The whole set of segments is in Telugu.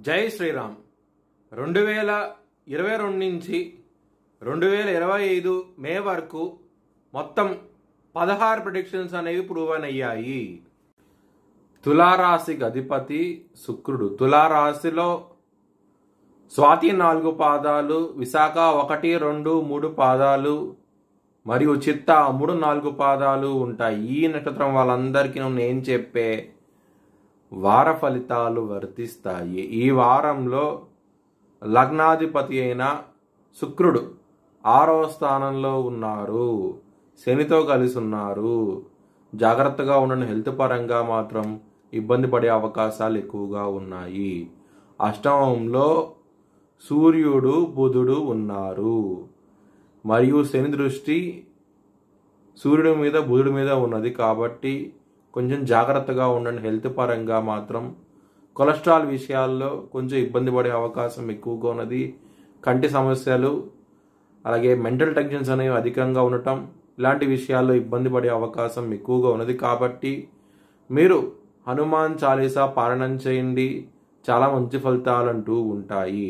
జై శ్రీరామ్. 2022 నుంచి 2025 మే వరకు మొత్తం 16 ప్రిడిక్షన్స్ అనేవి ప్రూవన్ అయ్యాయి. తులారాశికి అధిపతి శుక్రుడు. తులారాశిలో స్వాతి 4 పాదాలు, విశాఖ 1, 2, 3 పాదాలు మరియు చిత్త 3, 4 పాదాలు ఉంటాయి. ఈ నక్షత్రం వాళ్ళందరికీ నేను చెప్పే వార ఫలితాలు వర్తిస్తాయి. ఈ వారంలో లగ్నాధిపతి అయిన శుక్రుడు 6వ స్థానంలో ఉన్నారు, శనితో కలిసి ఉన్నారు. జాగ్రత్తగా ఉండండి. హెల్త్ పరంగా మాత్రం ఇబ్బంది పడే అవకాశాలు ఎక్కువగా ఉన్నాయి. అష్టమంలో సూర్యుడు బుధుడు ఉన్నారు మరియు శని దృష్టి సూర్యుడి మీద బుధుడి మీద ఉన్నది కాబట్టి కొంచెం జాగ్రత్తగా ఉండండి. హెల్త్ పరంగా మాత్రం కొలెస్ట్రాల్ విషయాల్లో కొంచెం ఇబ్బంది పడే అవకాశం ఎక్కువగా ఉన్నది. కంటి సమస్యలు అలాగే మెంటల్ టెన్షన్స్ అనేవి అధికంగా ఉండటం, ఇలాంటి విషయాల్లో ఇబ్బంది పడే అవకాశం ఎక్కువగా ఉన్నది. కాబట్టి మీరు హనుమాన్ చాలీసా పారాయణం చేయండి, చాలా మంచి ఫలితాలంటూ ఉంటాయి.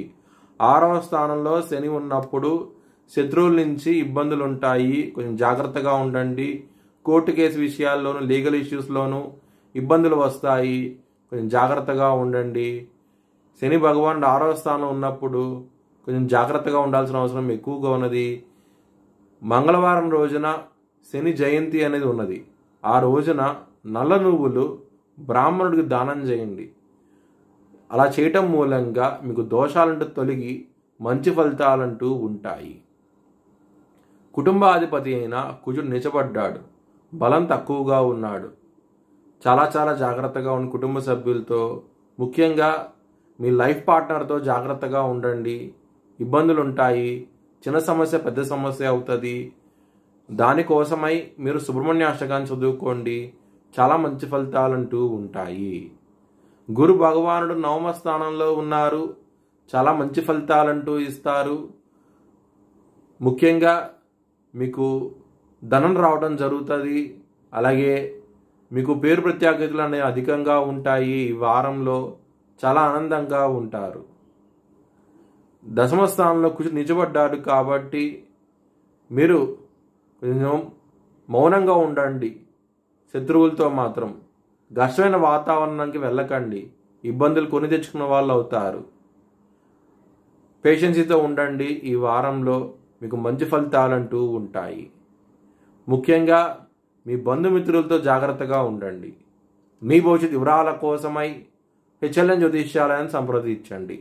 6వ స్థానంలో శని ఉన్నప్పుడు శత్రువుల నుంచి ఇబ్బందులు ఉంటాయి, కొంచెం జాగ్రత్తగా ఉండండి. కోర్టు కేసు విషయాల్లోనూ లీగల్ ఇష్యూస్లోనూ ఇబ్బందులు వస్తాయి, కొంచెం జాగ్రత్తగా ఉండండి. శని భగవానుడు 6వ స్థానంలో ఉన్నప్పుడు కొంచెం జాగ్రత్తగా ఉండాల్సిన అవసరం ఎక్కువగా ఉన్నది. మంగళవారం రోజున శని జయంతి అనేది ఉన్నది. ఆ రోజున నల్ల నువ్వులు బ్రాహ్మణుడికి దానం చేయండి. అలా చేయటం మూలంగా మీకు దోషాలంటూ తొలగి మంచి ఫలితాలంటూ ఉంటాయి. కుటుంబాధిపతి అయిన కుజుడు నిచబడ్డాడు, బలం తక్కువగా ఉన్నాడు. చాలా జాగ్రత్తగా ఉన్న కుటుంబ సభ్యులతో, ముఖ్యంగా మీ లైఫ్ పార్ట్నర్తో జాగ్రత్తగా ఉండండి. ఇబ్బందులు ఉంటాయి, చిన్న సమస్య పెద్ద సమస్య అవుతుంది. దానికోసమై మీరు సుబ్రహ్మణ్య అష్టకాన్ని చదువుకోండి, చాలా మంచి ఫలితాలంటూ ఉంటాయి. గురు భగవానుడు 9వ స్థానంలో ఉన్నారు, చాలా మంచి ఫలితాలంటూ ఇస్తారు. ముఖ్యంగా మీకు ధనం రావడం జరుగుతుంది, అలాగే మీకు పేరు ప్రత్యేకతలు అనేవి అధికంగా ఉంటాయి. ఈ వారంలో చాలా ఆనందంగా ఉంటారు. 10వ స్థానంలో కుజుడు నిలబడ్డాడు కాబట్టి మీరు కొంచెం మౌనంగా ఉండండి. శత్రువులతో మాత్రం ఘర్షణ వాతావరణానికి వెళ్ళకండి, ఇబ్బందులు కొని తెచ్చుకున్న వాళ్ళు అవుతారు. పేషెన్సీతో ఉండండి. ఈ వారంలో మీకు మంచి ఫలితాలంటూ ఉంటాయి. ముఖ్యంగా మీ బంధుమిత్రులతో జాగ్రత్తగా ఉండండి. మీ భవిష్యత్ వివరాల కోసమై హెచ్ఎల్ఎన్ జ్యోతిష్యాలయాన్ని సంప్రదించండి.